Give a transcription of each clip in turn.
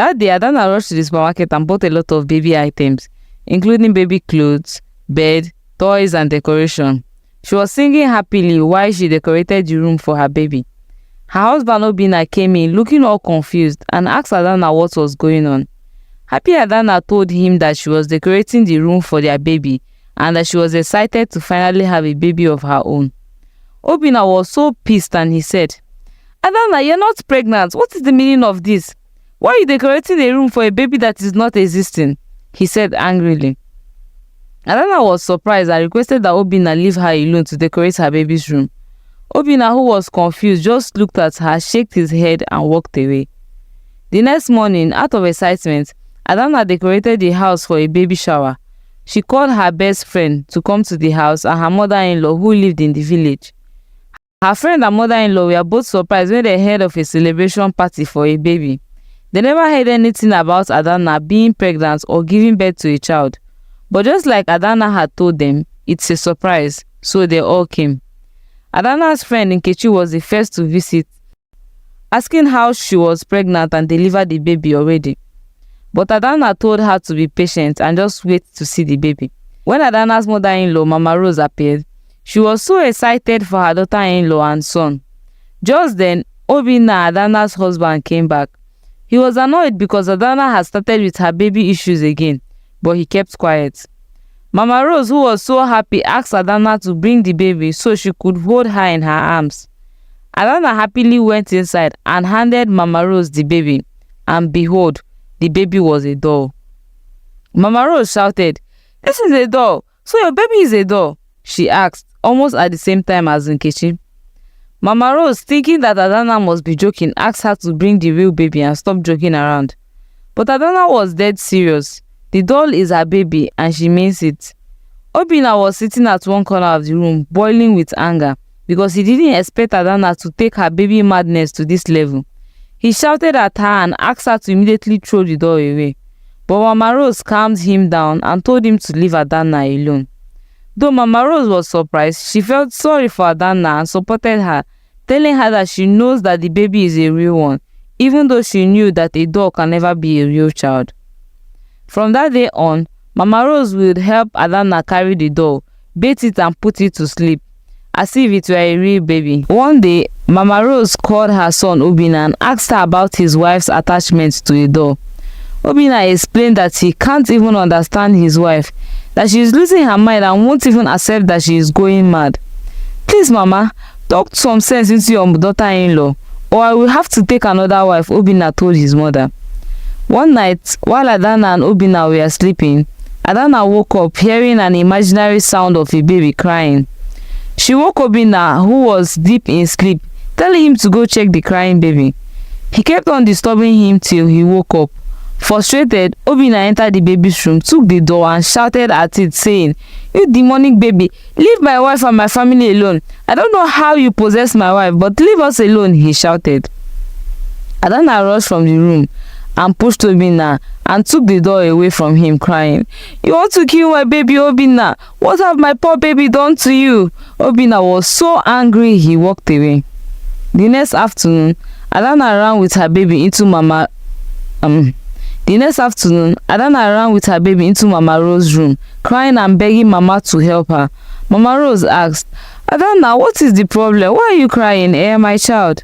That day, Adanna rushed to the supermarket and bought a lot of baby items, including baby clothes, bed, toys, and decoration. She was singing happily while she decorated the room for her baby. Her husband Obinna came in looking all confused and asked Adanna what was going on. Happy Adanna told him that she was decorating the room for their baby and that she was excited to finally have a baby of her own. Obinna was so pissed and he said, "Adanna, you're not pregnant. What is the meaning of this? Why are you decorating a room for a baby that is not existing?" he said angrily. Adanna was surprised and requested that Obinna leave her alone to decorate her baby's room. Obinna, who was confused, just looked at her, shook his head and walked away. The next morning, out of excitement, Adanna decorated the house for a baby shower. She called her best friend to come to the house and her mother-in-law who lived in the village. Her friend and mother-in-law were both surprised when they heard of a celebration party for a baby. They never heard anything about Adanna being pregnant or giving birth to a child. But just like Adanna had told them, it's a surprise, so they all came. Adanna's friend Nkechi was the first to visit, asking how she was pregnant and delivered the baby already. But Adanna told her to be patient and just wait to see the baby. When Adanna's mother-in-law, Mama Rose, appeared, she was so excited for her daughter-in-law and son. Just then, Obinna, Adanna's husband, came back. He was annoyed because Adanna had started with her baby issues again, but he kept quiet. Mama Rose, who was so happy, asked Adanna to bring the baby so she could hold her in her arms. Adanna happily went inside and handed Mama Rose the baby, and behold, the baby was a doll. Mama Rose shouted, "This is a doll, so your baby is a doll?" she asked, almost at the same time as Nkechi. Mama Rose, thinking that Adanna must be joking, asked her to bring the real baby and stop joking around. But Adanna was dead serious. The doll is her baby and she means it. Obinna was sitting at one corner of the room, boiling with anger, because he didn't expect Adanna to take her baby madness to this level. He shouted at her and asked her to immediately throw the doll away. But Mama Rose calmed him down and told him to leave Adanna alone. Though Mama Rose was surprised, she felt sorry for Adanna and supported her, telling her that she knows that the baby is a real one, even though she knew that a doll can never be a real child. From that day on, Mama Rose would help Adanna carry the doll, bathe it and put it to sleep, as if it were a real baby. One day, Mama Rose called her son Obinna and asked her about his wife's attachment to a doll. Obinna explained that he can't even understand his wife, that she is losing her mind and won't even accept that she is going mad. "Please, Mama, talk some sense into your daughter-in-law, or I will have to take another wife," Obinna told his mother. One night, while Adanna and Obinna were sleeping, Adanna woke up hearing an imaginary sound of a baby crying. She woke Obinna, who was deep in sleep, telling him to go check the crying baby. He kept on disturbing him till he woke up. Frustrated, Obinna entered the baby's room, took the door and shouted at it, saying, "You demonic baby, leave my wife and my family alone. I don't know how you possess my wife, but leave us alone," he shouted. Adanna rushed from the room and pushed Obinna and took the door away from him, crying, "You want to kill my baby, Obinna? What have my poor baby done to you?" Obinna was so angry he walked away. The next afternoon, Adanna ran with her baby into Mama Rose's room, crying and begging Mama to help her. Mama Rose asked, "Adanna, what is the problem? Why are you crying, my child?"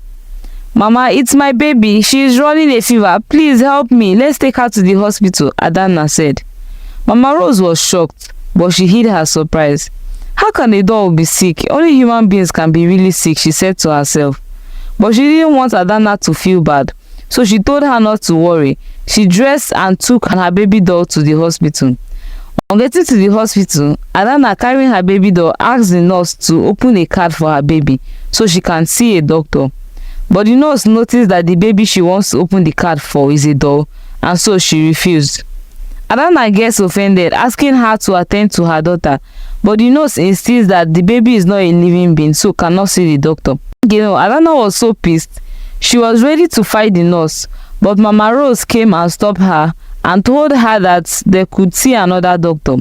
"Mama, it's my baby. She is running a fever. Please help me. Let's take her to the hospital," Adanna said. Mama Rose was shocked, but she hid her surprise. "How can a doll be sick? Only human beings can be really sick," she said to herself. But she didn't want Adanna to feel bad, so she told her not to worry. She dressed and took her baby doll to the hospital. On getting to the hospital, Adanna, carrying her baby doll, asked the nurse to open a card for her baby so she can see a doctor. But the nurse noticed that the baby she wants to open the card for is a doll, and so she refused. Adanna gets offended, asking her to attend to her daughter, but the nurse insists that the baby is not a living being, so cannot see the doctor. Adanna was so pissed. She was ready to fight the nurse, but Mama Rose came and stopped her and told her that they could see another doctor.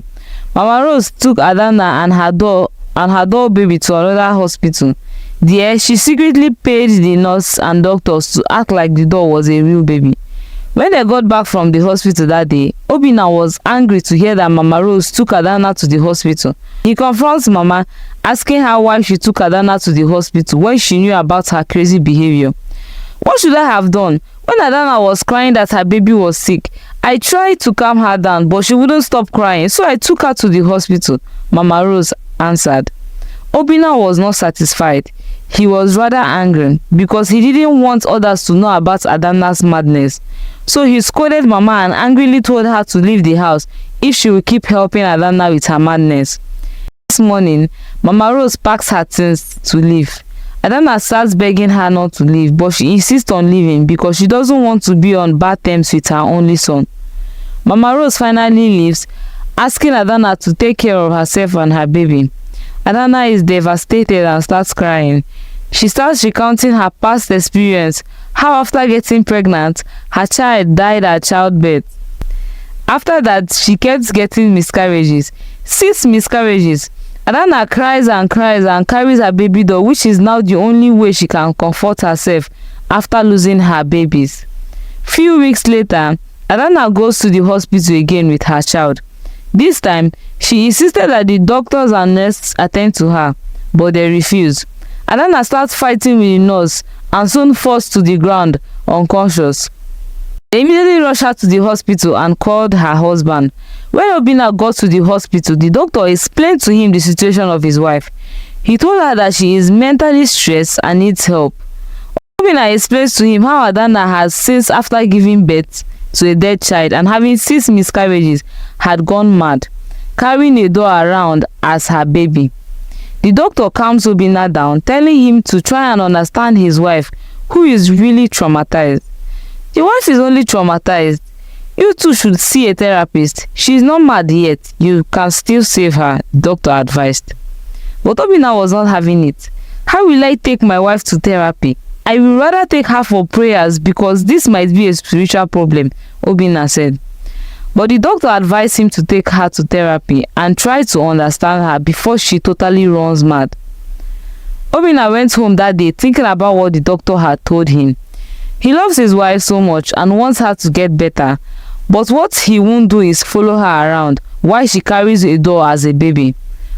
Mama Rose took Adanna and her doll baby to another hospital. There, she secretly paid the nurse and doctors to act like the doll was a real baby. When they got back from the hospital that day, Obinna was angry to hear that Mama Rose took Adanna to the hospital. He confronts Mama, asking her why she took Adanna to the hospital when she knew about her crazy behavior. What should I have done? When Adanna was crying that her baby was sick, I tried to calm her down, but she wouldn't stop crying, so I took her to the hospital, Mama Rose answered. Obinna was not satisfied. He was rather angry because he didn't want others to know about Adanna's madness. So he scolded Mama and angrily told her to leave the house if she would keep helping Adanna with her madness. This morning, Mama Rose packs her things to leave. Adanna starts begging her not to leave, but she insists on leaving because she doesn't want to be on bad terms with her only son. Mama Rose finally leaves, asking Adanna to take care of herself and her baby. Adanna is devastated and starts crying. She starts recounting her past experience, how after getting pregnant, her child died at childbirth. After that, she kept getting miscarriages. 6 miscarriages. Adanna cries and cries and carries her baby doll, which is now the only way she can comfort herself after losing her babies. Few weeks later, Adanna goes to the hospital again with her child. This time, she insisted that the doctors and nurses attend to her, but they refused. Adanna starts fighting with the nurse and soon falls to the ground, unconscious. They immediately rushed her to the hospital and called her husband. When Obinna got to the hospital, the doctor explained to him the situation of his wife. He told her that she is mentally stressed and needs help. Obinna explains to him how Adanna has since after giving birth to a dead child and having 6 miscarriages had gone mad, carrying a doll around as her baby. The doctor calms Obinna down, telling him to try and understand his wife, who is really traumatized. The wife is only traumatized. You two should see a therapist. She is not mad yet. You can still save her, the doctor advised. But Obinna was not having it. How will I take my wife to therapy? I will rather take her for prayers because this might be a spiritual problem, Obinna said. But the doctor advised him to take her to therapy and try to understand her before she totally runs mad. Obinna went home that day thinking about what the doctor had told him. He loves his wife so much and wants her to get better, but what he won't do is follow her around while she carries a doll as a baby.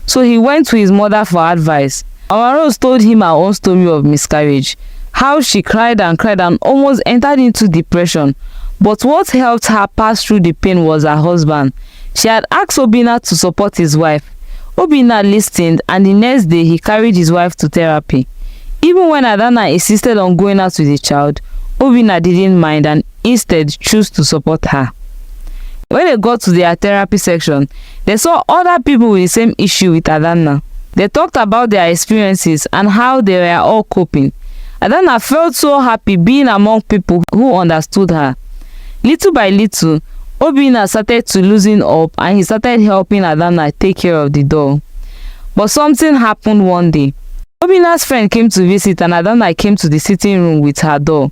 So he went to his mother for advice. Mama Rose told him her own story of miscarriage, how she cried and almost entered into depression. But what helped her pass through the pain was her husband. She had asked Obinna to support his wife. Obinna listened, and the next day he carried his wife to therapy. Even when Adanna insisted on going out with the child, Obinna didn't mind and instead chose to support her. When they got to their therapy section, they saw other people with the same issue with Adanna. They talked about their experiences and how they were all coping. Adanna felt so happy being among people who understood her. Little by little, Obinna started to loosen up and he started helping Adanna take care of the doll. But something happened one day. Obinna's friend came to visit and Adanna came to the sitting room with her doll.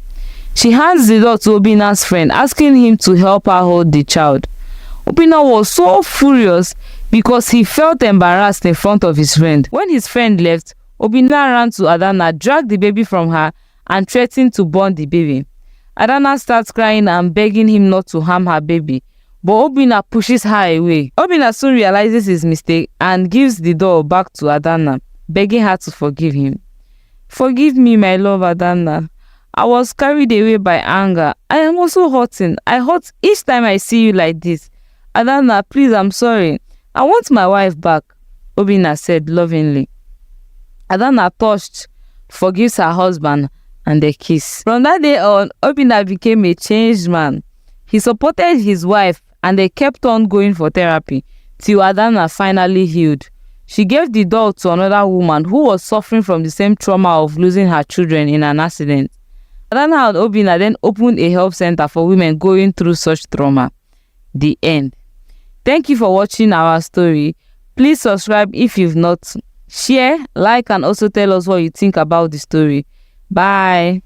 She hands the doll to Obinna's friend, asking him to help her hold the child. Obinna was so furious because he felt embarrassed in front of his friend. When his friend left, Obinna ran to Adanna, dragged the baby from her, and threatened to burn the baby. Adanna starts crying and begging him not to harm her baby, but Obinna pushes her away. Obinna soon realizes his mistake and gives the doll back to Adanna, begging her to forgive him. "Forgive me, my love, Adanna. I was carried away by anger. I am also hurting. I hurt each time I see you like this. Adanna, please, I'm sorry. I want my wife back," Obinna said lovingly. Adanna, touched, forgives her husband and they kiss. From that day on, Obinna became a changed man. He supported his wife and they kept on going for therapy till Adanna finally healed. She gave the doll to another woman who was suffering from the same trauma of losing her children in an accident. Adanna and Obinna then opened a help center for women going through such trauma. The end. Thank you for watching our story. Please subscribe if you've not. Share, like, and also tell us what you think about the story. Bye.